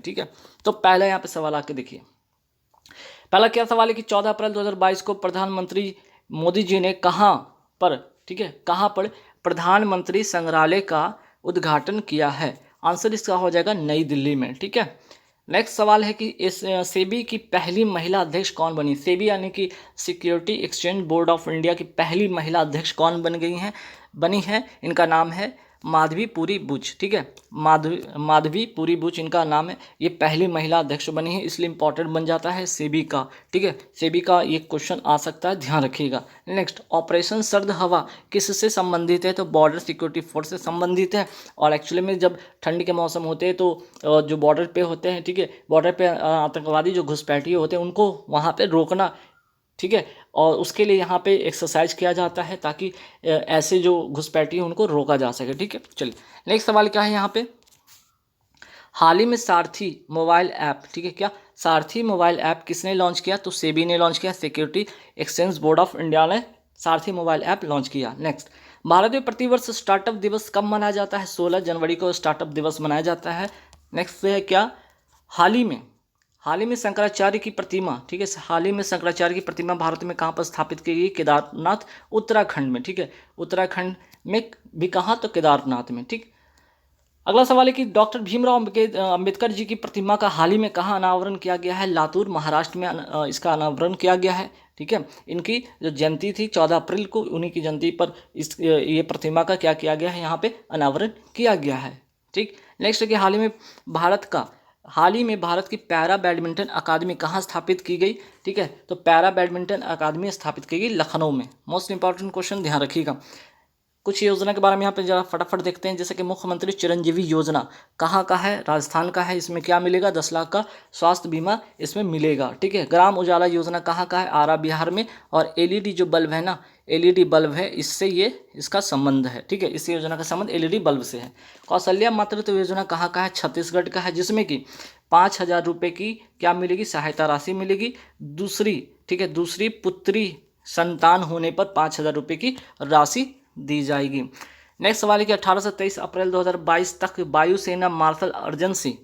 ठीक है, तो पहला यहाँ पे सवाल आके देखिए, पहला क्या सवाल है कि 14 अप्रैल 2022 को प्रधानमंत्री मोदी जी ने कहाँ पर, ठीक है, कहाँ पर प्रधानमंत्री संग्रहालय का उद्घाटन किया है? आंसर इसका हो जाएगा नई दिल्ली में। ठीक है, नेक्स्ट सवाल है कि इस सेबी की पहली महिला अध्यक्ष कौन बनी? सेबी यानी कि security exchange board of India की पहली महिला अध्यक्ष कौन बनी है? इनका नाम है माधवी पुरी बुच। ठीक है, माधवी पुरी बुच इनका नाम है। ये पहली महिला अध्यक्ष बनी है, इसलिए इंपॉर्टेंट बन जाता है सेबी का। ठीक है, सेबी का ये क्वेश्चन आ सकता है, ध्यान रखिएगा। नेक्स्ट, ऑपरेशन सर्द हवा किससे संबंधित है? तो बॉर्डर सिक्योरिटी फोर्स से संबंधित है। और एक्चुअली में जब ठंड के मौसम होते हैं तो जो बॉर्डर पे होते हैं, ठीक है, बॉर्डर पे आतंकवादी जो घुसपैठिए होते हैं उनको वहाँ पे रोकना, ठीक है, और उसके लिए यहाँ पे एक्सरसाइज किया जाता है ताकि ऐसे जो घुसपैठिए उनको रोका जा सके। ठीक है, चलिए नेक्स्ट सवाल क्या है यहाँ पे, हाल ही में सारथी मोबाइल ऐप, ठीक है, क्या सारथी मोबाइल ऐप किसने लॉन्च किया? तो सेबी ने लॉन्च किया, security exchange board of India ने सारथी मोबाइल ऐप लॉन्च किया। नेक्स्ट, भारत में प्रतिवर्ष स्टार्टअप दिवस कब मनाया जाता है? 16 जनवरी को स्टार्टअप दिवस मनाया जाता है। नेक्स्ट है क्या, हाल ही में शंकराचार्य की प्रतिमा, ठीक है, हाल ही में शंकराचार्य की प्रतिमा भारत में कहाँ पर स्थापित की गई? केदारनाथ उत्तराखंड में। ठीक है, उत्तराखंड में भी कहाँ? तो केदारनाथ में। ठीक, अगला सवाल है कि डॉक्टर भीमराव अंबेडकर जी की प्रतिमा का हाल ही में कहाँ अनावरण किया गया है? लातूर महाराष्ट्र में इसका अनावरण किया गया है। ठीक है, इनकी जो जयंती थी 14 अप्रैल को, उन्हीं की जयंती पर ये प्रतिमा का क्या किया गया है? यहाँ पे अनावरण किया गया है। ठीक, नेक्स्ट है कि हाल ही में भारत की पैरा बैडमिंटन अकादमी कहाँ स्थापित की गई? ठीक है, तो पैरा बैडमिंटन अकादमी स्थापित की गई लखनऊ में। मोस्ट इंपॉर्टेंट क्वेश्चन, ध्यान रखिएगा। कुछ योजना के बारे में यहाँ पे जरा फटाफट देखते हैं, जैसे कि मुख्यमंत्री चिरंजीवी योजना कहाँ का है? राजस्थान का है। इसमें क्या मिलेगा? 10 लाख का स्वास्थ्य बीमा इसमें मिलेगा। ठीक है, ग्राम उजाला योजना कहाँ का है? आरा बिहार में। और एलईडी जो बल्ब है ना, एलईडी बल्ब है, इससे ये इसका संबंध है। ठीक है, इस योजना का संबंध एलईडी बल्ब से है। कौशल्या मातृत्व योजना कहाँ का है? छत्तीसगढ़ का है, जिसमें कि 5,000 रुपये की क्या मिलेगी? सहायता राशि मिलेगी। ठीक है, दूसरी पुत्री संतान होने पर 5,000 रुपये की राशि दी जाएगी। नेक्स्ट सवाल है कि 18 से 23 अप्रैल 2022 तक वायुसेना martial Arjan Singh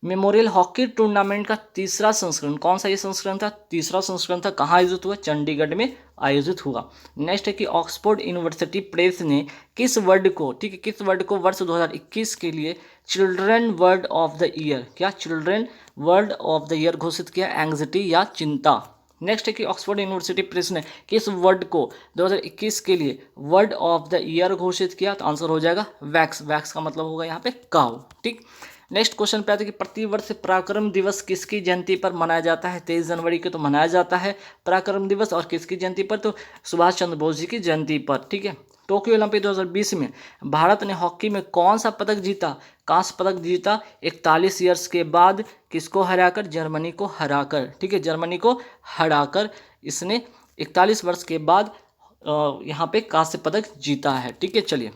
memorial hockey tournament का तीसरा संस्करण, कौन सा ये संस्करण था? तीसरा संस्करण था। कहाँ आयोजित हुआ? चंडीगढ़ में आयोजित हुआ। नेक्स्ट है कि ऑक्सफोर्ड यूनिवर्सिटी प्रेस ने किस वर्ड को, ठीक है, किस वर्ड को वर्ष 2021 के लिए children word of the year, क्या children word of the year घोषित किया? एंग्जाइटी या चिंता। नेक्स्ट है कि ऑक्सफोर्ड यूनिवर्सिटी प्रेस ने किस वर्ड को 2021 के लिए वर्ड ऑफ द ईयर घोषित किया? तो आंसर हो जाएगा वैक्स। वैक्स का मतलब होगा यहाँ पे काऊ। ठीक, नेक्स्ट क्वेश्चन पे आते हैं कि प्रतिवर्ष पराक्रम दिवस किसकी जयंती पर मनाया जाता है? 23 जनवरी को तो मनाया जाता है पराक्रम दिवस, और किसकी जयंती पर? तो सुभाष चंद्र बोस जी की जयंती पर। ठीक है, टोक्यो ओलंपिक 2020 में भारत ने हॉकी में कौन सा पदक जीता? कांस्य पदक जीता 41 ईयर्स के बाद। किसको हराकर? जर्मनी को हराकर। ठीक है, जर्मनी को हराकर इसने 41 वर्ष के बाद यहाँ पे कांस्य पदक जीता है। ठीक है, चलिए,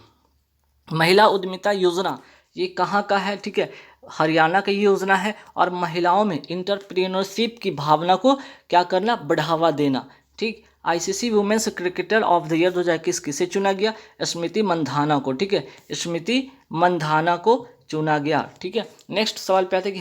महिला उद्यमिता योजना ये कहाँ का है? ठीक है, हरियाणा की योजना है। और महिलाओं में इंटरप्रेन्योरशिप की भावना को क्या करना? बढ़ावा देना। ठीक, ICC women's cricketer of the year 2021 किसे चुना गया? स्मृति मंधाना को। ठीक है, स्मृति मंधाना को चुना गया। ठीक है, नेक्स्ट सवाल पे आते हैं कि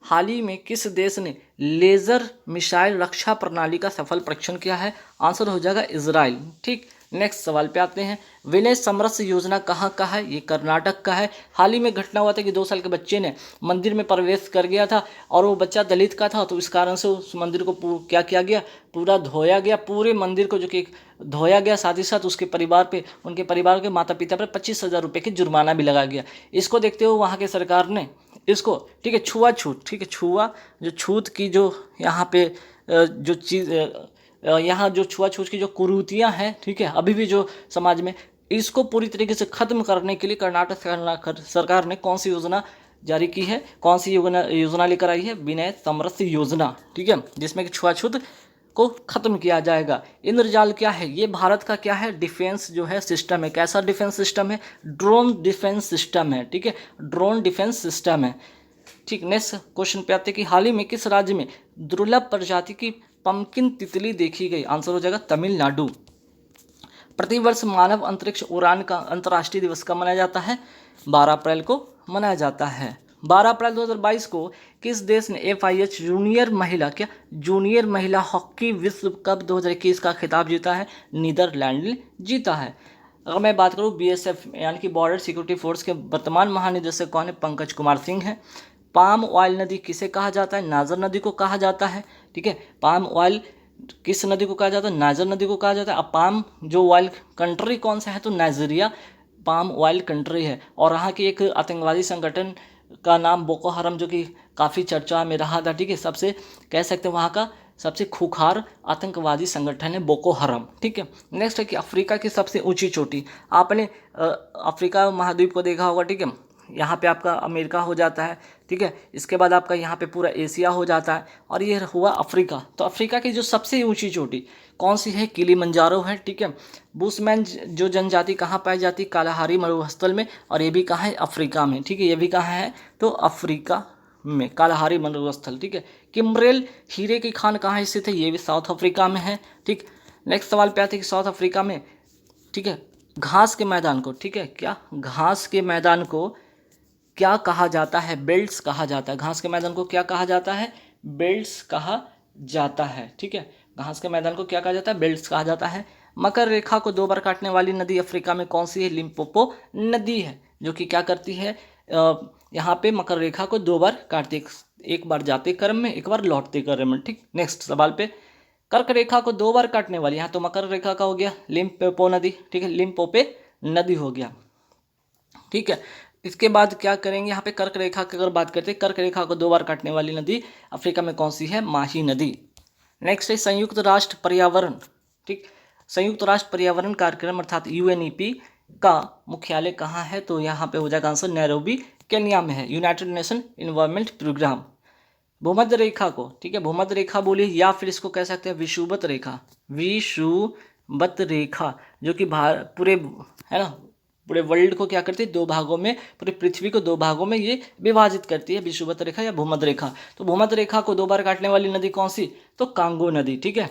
हाल ही में किस देश ने लेजर मिसाइल रक्षा प्रणाली का सफल परीक्षण किया है? आंसर हो जाएगा इजराइल। ठीक, नेक्स्ट सवाल पे आते हैं, विनय समरस योजना कहाँ का है? ये कर्नाटक का है। हाल ही में घटना हुआ था कि 2 साल के बच्चे ने मंदिर में प्रवेश कर गया था, और वो बच्चा दलित का था, तो इस कारण से उस मंदिर को क्या किया गया? पूरा धोया गया, पूरे मंदिर को जो कि धोया गया। साथ ही साथ उसके परिवार पे, उनके परिवार के माता पिता पर 25,000 रुपये की जुर्माना भी लगाया गया। इसको देखते हुए वहाँ के सरकार ने इसको, ठीक है, छुआछूत, ठीक है, छूत की जो यहाँ पे जो चीज़ यहाँ जो छुआछूत की जो कुरीतियाँ हैं, ठीक है, अभी भी जो समाज में, इसको पूरी तरीके से खत्म करने के लिए कर्नाटक सरकार ने कौन सी योजना जारी की है? कौन सी योजना लेकर आई है? विनय समरस योजना। ठीक है, जिसमें कि छुआछूत को खत्म किया जाएगा। इंद्रजाल क्या है? ये भारत का क्या है? डिफेंस जो है सिस्टम है। कैसा डिफेंस सिस्टम है? ड्रोन डिफेंस सिस्टम है। ठीक है, ड्रोन डिफेंस सिस्टम है। ठीक, नेक्स्ट क्वेश्चन पे आते हैं कि हाल ही में किस राज्य में दुर्लभ प्रजाति की पंपकिन तितली देखी गई? आंसर हो जाएगा तमिलनाडु। प्रतिवर्ष मानव अंतरिक्ष उड़ान का अंतर्राष्ट्रीय दिवस कब मनाया जाता है? 12 अप्रैल को मनाया जाता है। 12 अप्रैल 2022 को किस देश ने FIH जूनियर महिला हॉकी विश्व कप 2021 का खिताब जीता है? नीदरलैंड ने जीता है। अगर मैं बात करूँ BSF यानी कि बॉर्डर सिक्योरिटी फोर्स के वर्तमान महानिदेशक कौन है? पंकज कुमार सिंह है। पाम ऑयल नदी किसे कहा जाता है? नाजर नदी को कहा जाता है। ठीक है, पाम ऑयल किस नदी को कहा जाता है? नाजर नदी को कहा जाता है। अब पाम जो ऑयल कंट्री कौन सा है? तो नाइजीरिया पाम ऑयल कंट्री है। और वहाँ की एक आतंकवादी संगठन का नाम बोको हरम, जो कि काफ़ी चर्चा में रहा था। ठीक है, सबसे कह सकते हैं वहाँ का सबसे खूंखार आतंकवादी संगठन है बोको हरम। ठीक है, नेक्स्ट है कि अफ्रीका की सबसे ऊंची चोटी। आपने अफ्रीका महाद्वीप को देखा होगा। ठीक है, यहाँ पे आपका अमेरिका हो जाता है। ठीक है, इसके बाद आपका यहाँ पे पूरा एशिया हो जाता है और ये हुआ अफ्रीका। तो अफ्रीका की जो सबसे ऊंची चोटी कौन सी है? किलिमंजारो है। ठीक है, बुशमैन जो जनजाति कहाँ पाई जाती है? कालाहारी मरुस्थल में, और ये भी कहाँ है? अफ्रीका में। ठीक है, ये भी कहाँ है? तो अफ्रीका में, कालाहारी मरुस्थल। ठीक है, किम्ब्रेल हीरे की खान कहाँ स्थित है? ये भी साउथ अफ्रीका में है। ठीक, नेक्स्ट सवाल पे आते हैं कि साउथ अफ्रीका में, ठीक है, घास के मैदान को, ठीक है, क्या घास के मैदान को क्या कहा जाता है? बेल्ट्स कहा जाता है। घास के मैदान को क्या कहा जाता है? बेल्ट्स कहा जाता है। ठीक है, घास के मैदान को क्या कहा जाता है? बेल्ट्स कहा जाता है। मकर रेखा को 2 बार काटने वाली नदी अफ्रीका में कौन सी है? लिम्पोपो नदी है, जो कि क्या करती है? यहाँ पे मकर रेखा को 2 बार काटती, एक बार जाते क्रम में, एक बार लौटते क्रम में। ठीक, नेक्स्ट सवाल पे, कर्क रेखा को 2 बार काटने वाली, यहाँ तो मकर रेखा का हो गया लिम्पोपो नदी। ठीक है, लिम्पोपो नदी हो गया। ठीक है, इसके बाद क्या करेंगे? यहाँ पे कर्क रेखा की अगर बात करते हैं, कर्क रेखा को 2 बार काटने वाली नदी अफ्रीका में कौन सी है? माही नदी। नेक्स्ट है संयुक्त राष्ट्र पर्यावरण। ठीक, संयुक्त राष्ट्र पर्यावरण कार्यक्रम अर्थात UNEP का मुख्यालय कहाँ है? तो यहाँ पे हो जाएगा आंसर नैरोबी केन्या में है, यूनाइटेड नेशन इन्वायरमेंट प्रोग्राम। भूमध्य रेखा को, ठीक है, भूमध्य रेखा बोलिए या फिर इसको कह सकते हैं विषुवत रेखा, विषुवत रेखा, जो कि पूरे है ना, पूरे वर्ल्ड को क्या करती है? 2 भागों में, पूरी पृथ्वी को 2 भागों में ये विभाजित करती है, विषुवत रेखा या भूमध्य रेखा। तो भूमध्य रेखा को 2 बार काटने वाली नदी कौन सी? तो कांगो नदी। ठीक है,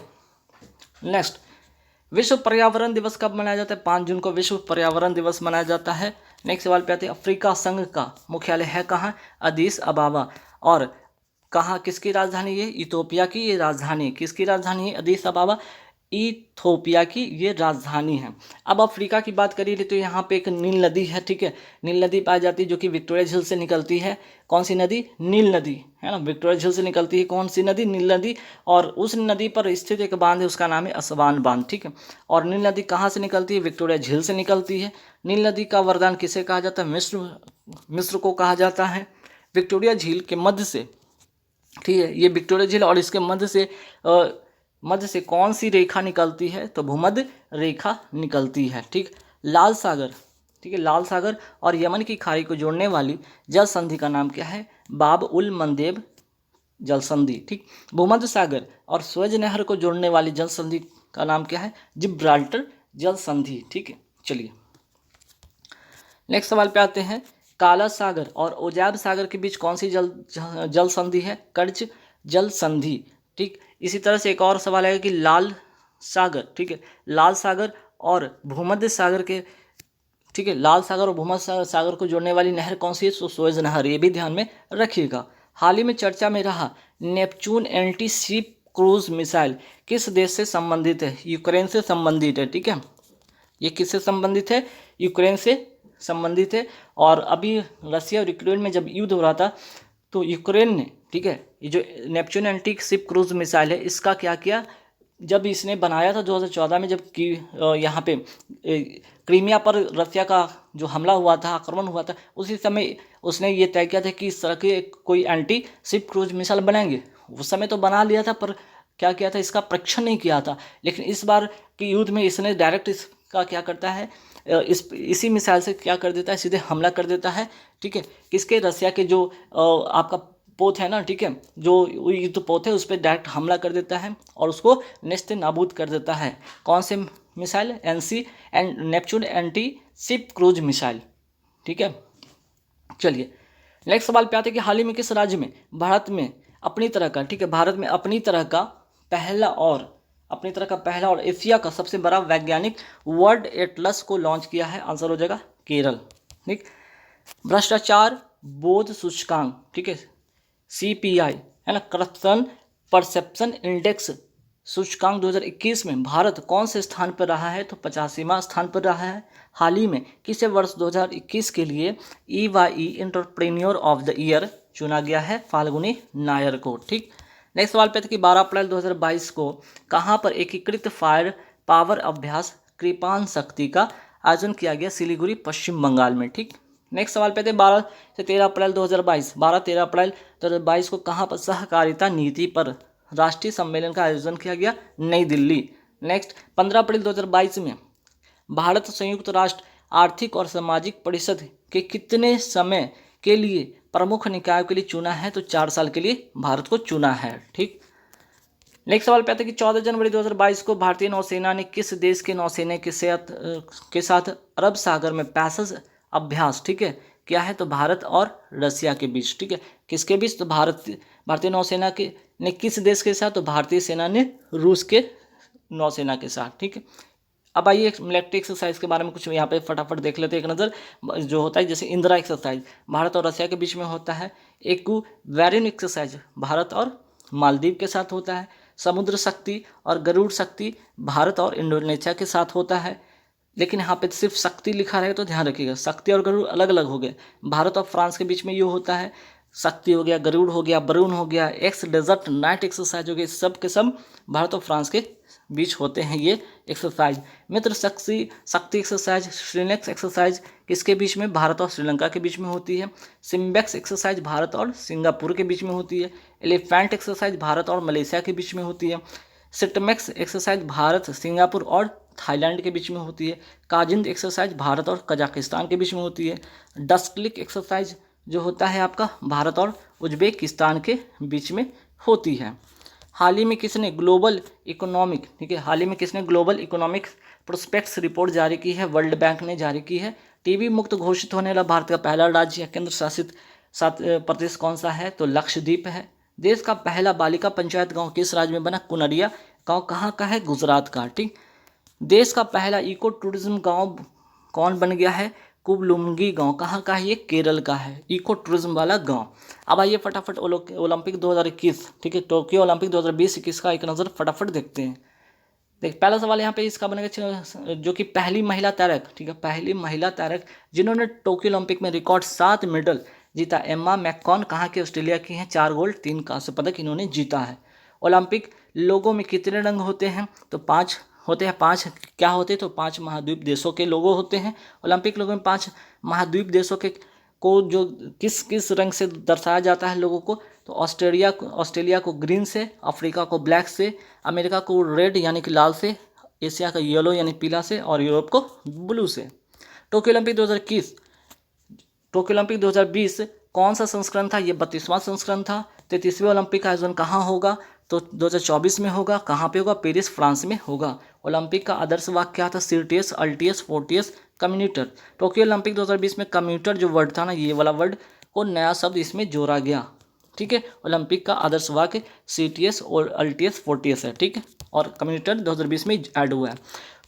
नेक्स्ट, विश्व पर्यावरण दिवस कब मनाया जाता है? 5 जून को विश्व पर्यावरण दिवस मनाया जाता है। नेक्स्ट सवाल पे आते हैं, अफ्रीका संघ का मुख्यालय है कहाँ? अदीस अबाबा। और कहाँ, किसकी राजधानी है? इथोपिया की ये राजधानी है। किसकी राजधानी है? अदीस अबाबा, इथोपिया की ये राजधानी है। अब अफ्रीका की बात करिए तो यहाँ पे एक नील नदी है। ठीक है, नील नदी पाई जाती है, जो कि विक्टोरिया झील से निकलती है। कौन सी नदी? नील नदी, है ना, विक्टोरिया झील से निकलती है। कौन सी नदी? नील नदी। और उस नदी पर स्थित एक बांध है, उसका नाम है असवान बांध। ठीक है, और नील नदी कहाँ से निकलती है? विक्टोरिया झील से निकलती है। नील नदी का वरदान किसे कहा जाता है? मिस्र को कहा जाता है। विक्टोरिया झील के मध्य से, ठीक है, ये विक्टोरिया झील और इसके मध्य से कौन सी रेखा निकलती है? तो भूमध्य रेखा निकलती है। ठीक, लाल सागर, ठीक है, लाल सागर और यमन की खाड़ी को जोड़ने वाली जल संधि का नाम क्या है? बाब उल मंदेब जल संधि। ठीक, भूमध्य सागर और स्वेज नहर को जोड़ने वाली जल संधि का नाम क्या है? जिब्राल्टर जल संधि। ठीक है, चलिए नेक्स्ट सवाल पे आते हैं, काला सागर और ओजैब सागर के बीच कौन सी जल संधि है? कर्ज जल संधि। ठीक, इसी तरह से एक और सवाल है कि लाल सागर, ठीक है, लाल सागर और भूमध्य सागर के, ठीक है, लाल सागर और भूमध्य सागर को जोड़ने वाली नहर कौन सी है? सुएज नहर, ये भी ध्यान में रखिएगा। हाल ही में चर्चा में रहा Neptune anti ship cruise missile किस देश से संबंधित है? यूक्रेन से संबंधित है। ठीक है, ये किससे संबंधित है? यूक्रेन से संबंधित है। और अभी रसिया और यूक्रेन में जब युद्ध हो रहा था तो यूक्रेन ने, ठीक है, ये जो Neptune anti ship cruise missile है, इसका क्या किया? जब इसने बनाया था 2014 में, जब कि यहाँ पे क्रीमिया पर रसिया का जो हमला हुआ था, आक्रमण हुआ था, उसी समय उसने ये तय किया था कि इस तरह के कोई एंटी शिप क्रूज मिसाइल बनाएंगे। उस समय तो बना लिया था, पर क्या किया था? इसका परीक्षण नहीं किया था। लेकिन इस बार के युद्ध में इसने डायरेक्ट इसका क्या करता है, इसी मिसाइल से क्या कर देता है? सीधे हमला कर देता है। ठीक है, किसके? रसिया के जो आपका पोत है ना, ठीक है, जो युद्ध पोत है, उस पर डायरेक्ट हमला कर देता है और उसको नेस्ते नाबूद कर देता है। कौन से missile? Neptune anti ship cruise missile. ठीक है, चलिए नेक्स्ट सवाल पे आते हैं कि हाल ही में किस राज्य में भारत में अपनी तरह का, ठीक है, भारत में अपनी तरह का पहला और एशिया का सबसे बड़ा वैज्ञानिक वर्ल्ड एटलस को लॉन्च किया है? आंसर हो जाएगा केरल। ठीक, भ्रष्टाचार बोध सूचकांक, ठीक है, CPI है ना, करप्शन परसेप्शन इंडेक्स सूचकांक 2021 में भारत कौन से स्थान पर रहा है? तो 85वां स्थान पर रहा है। हाल ही में किसे वर्ष 2021 के लिए EYE entrepreneur of the year चुना गया है? फाल्गुनी नायर को। ठीक, नेक्स्ट सवाल पे था कि 12 अप्रैल 2022 को कहाँ पर एकीकृत फायर पावर अभ्यास कृपाण शक्ति का आयोजन किया गया? सिलीगुड़ी, पश्चिम बंगाल में। ठीक, नेक्स्ट सवाल पे थे 12 से 13 अप्रैल 2022, 12-13 अप्रैल 2022 को कहाँ पर सहकारिता नीति पर राष्ट्रीय सम्मेलन का आयोजन किया गया? नई दिल्ली। नेक्स्ट 15 अप्रैल 2022 में भारत संयुक्त राष्ट्र आर्थिक और सामाजिक परिषद के कितने समय के लिए प्रमुख निकायों के लिए चुना है? तो 4 साल के लिए भारत को चुना है। ठीक, नेक्स्ट सवाल पे आता है कि 14 जनवरी 2022 को भारतीय नौसेना ने किस देश के नौसेना के साथ अरब सागर में पैसेज अभ्यास, ठीक है, क्या है? तो भारत और रसिया के बीच। ठीक है, किसके बीच? तो भारतीय नौसेना के ने किस देश के साथ? तो भारतीय सेना ने रूस के नौसेना के साथ। ठीक है, अब आइए मिलिट्री एक्सरसाइज के बारे में कुछ यहाँ पे फटाफट देख लेते हैं एक नज़र। जो होता है जैसे इंदिरा एक्सरसाइज भारत और रसिया के बीच में होता है। एक्वेरियन एक्सरसाइज भारत और मालदीव के साथ होता है। समुद्र शक्ति और गरुड़ शक्ति भारत और इंडोनेशिया के साथ होता है। लेकिन यहाँ पे सिर्फ शक्ति लिखा रहे तो ध्यान रखिएगा, शक्ति और गरुड़ अलग अलग हो गए। भारत और फ्रांस के बीच में ये होता है। शक्ति हो गया, गरुड़ हो गया, बरून हो गया, एक्स डेजर्ट नाइट एक्सरसाइज हो गया, सब के सब भारत और फ्रांस के बीच होते हैं ये एक्सरसाइज। मित्र शक्ति एक्सरसाइज, श्रीलेक्स एक्सरसाइज किसके बीच में? भारत और श्रीलंका के बीच में होती है। सिम्बेक्स एक्सरसाइज भारत और सिंगापुर के बीच में होती है। एलिफेंट एक्सरसाइज भारत और मलेशिया के बीच में होती है। सिटमेक्स एक्सरसाइज भारत, सिंगापुर और थाईलैंड के बीच में होती है। काजिंद एक्सरसाइज भारत और कजाकिस्तान के बीच में होती है। डस्टलिक एक्सरसाइज जो होता है आपका भारत और उज्बेकिस्तान के बीच में होती है। हाल ही में किसने ग्लोबल इकोनॉमिक, ठीक है, हाल ही में किसने ग्लोबल इकोनॉमिक प्रोस्पेक्ट्स रिपोर्ट जारी की है? वर्ल्ड बैंक ने जारी की है। टीबी मुक्त घोषित होने वाला भारत का पहला राज्य या केंद्र शासित प्रदेश कौन सा है? तो लक्षद्वीप है। देश का पहला बालिका पंचायत गांव किस राज्य में बना? कुनरिया गांव कहाँ का है? गुजरात का। ठीक, देश का पहला इको टूरिज्म गांव कौन बन गया है? कुबलुंगी गांव कहाँ का है? ये केरल का है, इको टूरिज्म वाला गांव। अब आइए फटाफट ओलंपिक 2021, ठीक है, टोक्यो ओलंपिक 2020-21 का एक नज़र फटाफट देखते हैं। देख, पहला सवाल यहाँ पे इसका बनेगा जो कि पहली महिला तैराक, ठीक है, पहली महिला तैराक जिन्होंने टोक्यो ओलंपिक में रिकॉर्ड 7 मेडल जीता, एम्मा मैककॉन कहाँ के? ऑस्ट्रेलिया की हैं। 4 गोल्ड 3 कांस्य पदक इन्होंने जीता है। ओलंपिक लोगों में कितने रंग होते हैं? तो 5 होते हैं। 5 क्या होते हैं? तो 5 महाद्वीप देशों के लोगो होते हैं। ओलंपिक लोगों में 5 महाद्वीप देशों के को जो किस किस रंग से दर्शाया जाता है लोगों को? तो ऑस्ट्रेलिया को ग्रीन से, अफ्रीका को ब्लैक से, अमेरिका को रेड यानी कि लाल से, एशिया का येलो यानी पीला से, और यूरोप को ब्लू से। टोक्यो ओलंपिक 2020 कौन सा संस्करण था? ये 32वां संस्करण था। 33वें ओलंपिक का आयोजन कहाँ होगा? तो 2024 में होगा। कहाँ पे होगा? पेरिस, फ्रांस में होगा। ओलंपिक का आदर्श वाक्य क्या था? Citius, Altius, Fortius, Communiter. Tokyo Olympic 2020 में कम्यूटर जो वर्ड था ना, ये वाला वर्ड को नया शब्द इसमें जोड़ा गया। ठीक है, ओलंपिक का आदर्श वाक्य सीटीएस और अल्टीएस, फोर्टियस है। ठीक है, और कम्यूटर 2020 में ऐड हुआ है।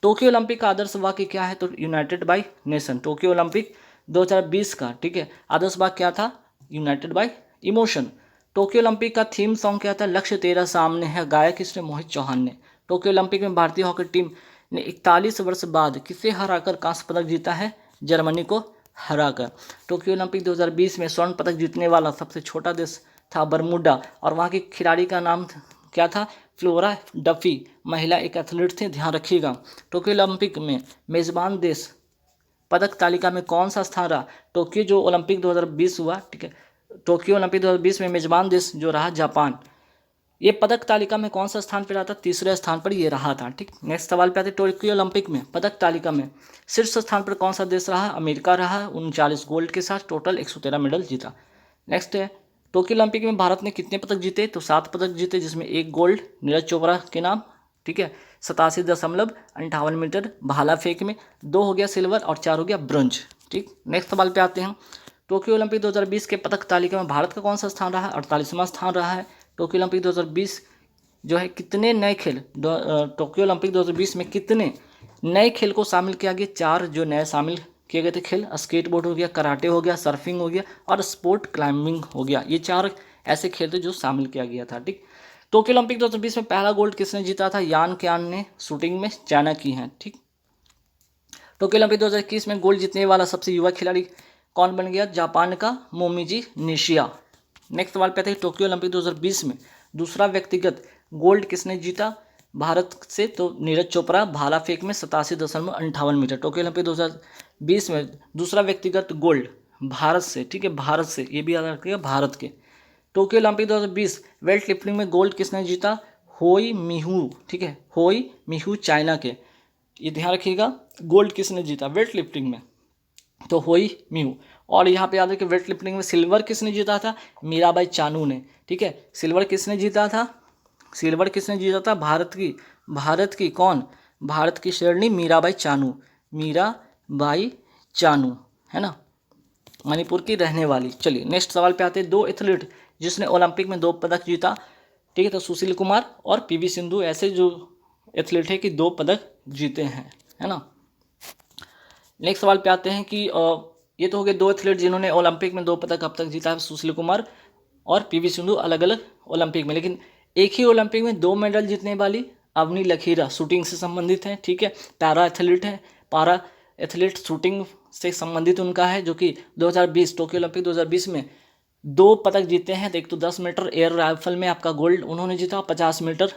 टोक्यो ओलंपिक का आदर्श वाक्य क्या है? तो united by nation. Tokyo Olympic 2020 का, ठीक है, आदर्श वाक्य क्या था? United by emotion. Tokyo Olympic का थीम सॉन्ग क्या था? लक्ष्य तेरा सामने है। गायक किसने? मोहित चौहान ने। टोक्यो ओलंपिक में भारतीय हॉकी टीम ने 41 वर्ष बाद किसे हराकर कांस्य पदक जीता है? जर्मनी को हराकर। टोक्यो ओलंपिक 2020 में स्वर्ण पदक जीतने वाला सबसे छोटा देश था बरमूडा, और वहाँ की खिलाड़ी का नाम क्या था? Flora Duffy. महिला एक एथलीट थे, ध्यान रखिएगा। टोक्यो ओलंपिक में मेजबान देश पदक तालिका में कौन सा स्थान रहा? टोक्यो जो ओलंपिक 2020 हुआ, ठीक है, टोक्यो ओलंपिक 2020 में मेजबान देश जो रहा जापान, ये पदक तालिका में कौन सा स्थान पर रहा था? तीसरे स्थान पर ये रहा था। ठीक, नेक्स्ट सवाल पे आते हैं, टोक्यो ओलंपिक में पदक तालिका में शीर्ष स्थान पर कौन सा देश रहा? अमेरिका रहा, 39 गोल्ड के साथ टोटल 113 मेडल जीता। नेक्स्ट है, टोक्यो ओलंपिक में भारत ने कितने पदक जीते? तो 7 पदक जीते, जिसमें 1 गोल्ड नीरज चोपड़ा के नाम, ठीक है, 87.58 मीटर भाला फेंक में, 2 हो गया सिल्वर और 4 हो गया ब्रॉन्ज। ठीक, नेक्स्ट सवाल पे आते हैं, टोक्यो ओलंपिक 2020 के पदक तालिका में भारत का कौन सा स्थान रहा? 48वां स्थान रहा है। टोक्यो ओलंपिक 2020 जो है कितने नए खेल, टोक्यो ओलंपिक 2020 में कितने नए खेल को शामिल किया गया? 4 जो नए शामिल किए गए थे खेल, स्केटबोर्ड हो गया, कराटे हो गया, सर्फिंग हो गया और स्पोर्ट क्लाइंबिंग हो गया। ये 4 ऐसे खेल थे जो शामिल किया गया था। ठीक, टोक्यो ओलंपिक 2020 में पहला गोल्ड किसने जीता था? यान क्यान ने शूटिंग में, चाइना की हैं। ठीक, टोक्यो ओलंपिक 2021 में गोल्ड जीतने वाला सबसे युवा खिलाड़ी कौन बन गया? जापान का मोमिजी निशिया। नेक्स्ट सवाल पे आते हैं, टोक्यो ओलंपिक 2020 में दूसरा व्यक्तिगत गोल्ड किसने जीता भारत से? तो नीरज चोपड़ा भाला फेंक में 87.58 मीटर। टोक्यो ओलंपिक 2020 में दूसरा व्यक्तिगत गोल्ड भारत से, ठीक है, भारत से, ये भी याद रखिएगा, भारत के। टोक्यो ओलंपिक 2020 वेट लिफ्टिंग में गोल्ड किसने जीता? होई मिहू, ठीक है, होई मिहू चाइना के। ये ध्यान रखिएगा, गोल्ड किसने जीता वेट लिफ्टिंग में? तो होई मिहू। और यहाँ पे याद है कि वेट लिफ्टिंग में सिल्वर किसने जीता था? मीराबाई चानू ने। ठीक है, सिल्वर किसने जीता था? सिल्वर किसने जीता था? भारत की कौन? भारत की शेरनी मीराबाई चानू, मीराबाई चानू, है ना, मणिपुर की रहने वाली। चलिए नेक्स्ट सवाल पे आते हैं, 2 एथलीट जिसने ओलंपिक में 2 पदक जीता। ठीक है, तो सुशील कुमार और पीवी सिंधु ऐसे जो एथलीट है कि 2 पदक जीते हैं, है ना। नेक्स्ट सवाल पे आते हैं कि ये तो हो गए 2 एथलीट जिन्होंने ओलंपिक में 2 पदक अब तक जीता है, सुशील कुमार और पीवी सिंधु अलग अलग ओलंपिक में। लेकिन एक ही ओलंपिक में 2 मेडल जीतने वाली अवनी लकीरा शूटिंग से संबंधित है। ठीक है, पैरा एथलीट है, पैरा एथलीट शूटिंग से संबंधित उनका है, जो कि 2020 टोक्यो ओलंपिक 2020 में 2 पदक जीते हैं। तो एक तो 10 मीटर एयर राइफल में आपका गोल्ड उन्होंने जीता, 50 मीटर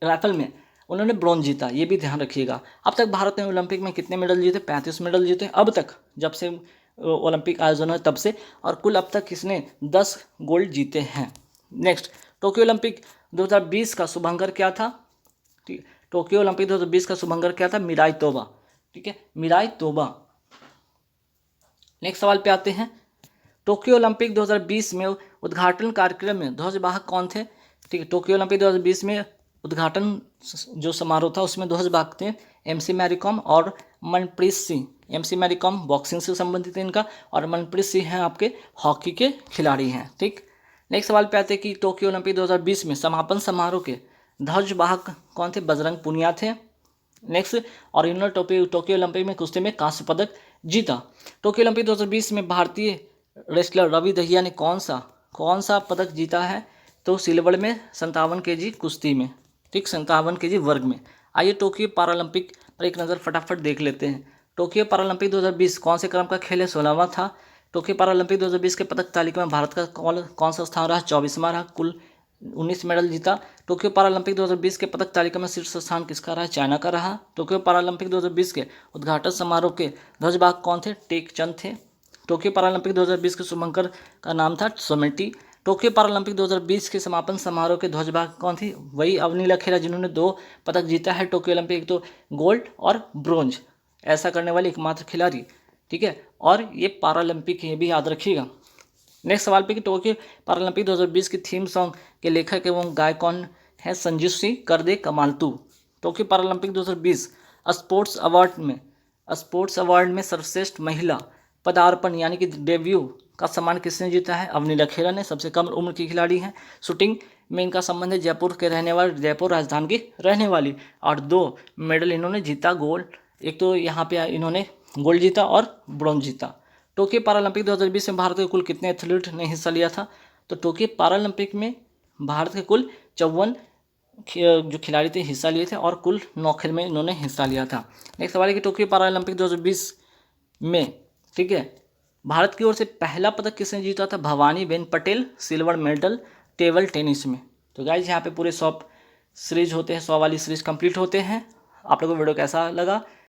राइफल में उन्होंने ब्रॉन्ज जीता। ये भी ध्यान रखिएगा। अब तक भारत ने ओलंपिक में कितने मेडल जीते? 35 मेडल जीते अब तक, जब से ओलंपिक आयोजन है तब से। और कुल अब तक किसने 10 गोल्ड जीते हैं। नेक्स्ट, टोक्यो ओलंपिक 2020 का शुभंकर क्या था? ठीक है, टोक्यो ओलंपिक 2020 का शुभंकर क्या था? मिराई तोबा। ठीक है, मिराई तोबा। नेक्स्ट सवाल पे आते हैं, टोक्यो ओलंपिक 2020 में उद्घाटन कार्यक्रम में ध्वजवाहक कौन थे? ठीक है, टोक्यो ओलंपिक 2020 में उद्घाटन जो समारोह था उसमें ध्वजवाहक थे एमसी मैरीकॉम और मनप्रीत सिंह। एमसी मैरीकॉम बॉक्सिंग से संबंधित है इनका, और मनप्रीत सिंह हैं आपके हॉकी के खिलाड़ी हैं। ठीक, नेक्स्ट सवाल पे आते हैं कि टोक्यो ओलंपिक 2020 में समापन समारोह के ध्वजवाहक कौन थे? बजरंग पुनिया थे। नेक्स्ट, ओरिजिनल टोक्यो ओलंपिक में कुश्ती में कांस्य पदक जीता। टोक्यो ओलंपिक 2020 में भारतीय रेसलर रवि दहिया ने कौन सा पदक जीता है? तो सिल्वर में 57 kg कुश्ती में। ठीक, 57 kg वर्ग में। आइए टोक्यो पैरालंपिक पर एक नज़र फटाफट देख लेते हैं। टोक्यो पैरालंपिक 2020 कौन से क्रम का खेल है? 16वां था। टोक्यो पैरालंपिक 2020 के पदक तालिका में भारत का कौन सा स्थान रहा? 24वां रहा, कुल 19 मेडल जीता। टोक्यो पैरालंपिक 2020 के पदक तालिका में शीर्ष स्थान किसका रहा? चाइना का रहा। टोक्यो पैरालंपिक 2020 के उद्घाटन समारोह के ध्वजवाहक कौन थे? टेक चंद थे। टोक्यो पैरालंपिक 2020 के शुभंकर का नाम था सोमेटी। टोक्यो पैरालंपिक 2020 के समापन समारोह के ध्वजवाहक कौन थी? वही अवनी लकीरा जिन्होंने 2 पदक जीता है टोक्यो ओलंपिक, एक तो गोल्ड और ब्रोंज, ऐसा करने वाली एकमात्र खिलाड़ी। ठीक है, और ये पैरालंपिक, ये भी याद रखिएगा। नेक्स्ट सवाल पे कि टोक्यो पैरालंपिक 2020 की थीम सॉन्ग के लेखक एवं गायक कौन है? संजीव सिंह कर दे कमाल तू। टोक्यो पैरालंपिक 2020 स्पोर्ट्स अवार्ड में सर्वश्रेष्ठ महिला पदार्पण यानी कि डेब्यू का सम्मान किसने जीता है? अवनी लकीरा ने, सबसे कम उम्र की खिलाड़ी हैं। शूटिंग में इनका संबंध है जयपुर के रहने वाले, जयपुर राजधानी की रहने वाली, और 2 मेडल इन्होंने जीता गोल्ड, एक तो यहाँ पे इन्होंने गोल्ड जीता और ब्रॉन्ज जीता। टोक्यो पैरालंपिक 2020 में भारत के कुल कितने एथलीट ने हिस्सा लिया था? तो टोक्यो पैरालंपिक में भारत के कुल 54 जो खिलाड़ी थे हिस्सा लिए थे, और कुल 9 खेल में इन्होंने हिस्सा लिया था। नेक्स्ट सवाल है कि टोक्यो पैरालंपिक 2020 में, ठीक है, भारत की ओर से पहला पदक किसने जीता था? Bhavani Ben Patel, silver medal table tennis में। तो गाइज यहाँ पे पूरे 100 सीरीज होते हैं, 100 वाली सीरीज कंप्लीट होते हैं। आप लोगों को वीडियो कैसा लगा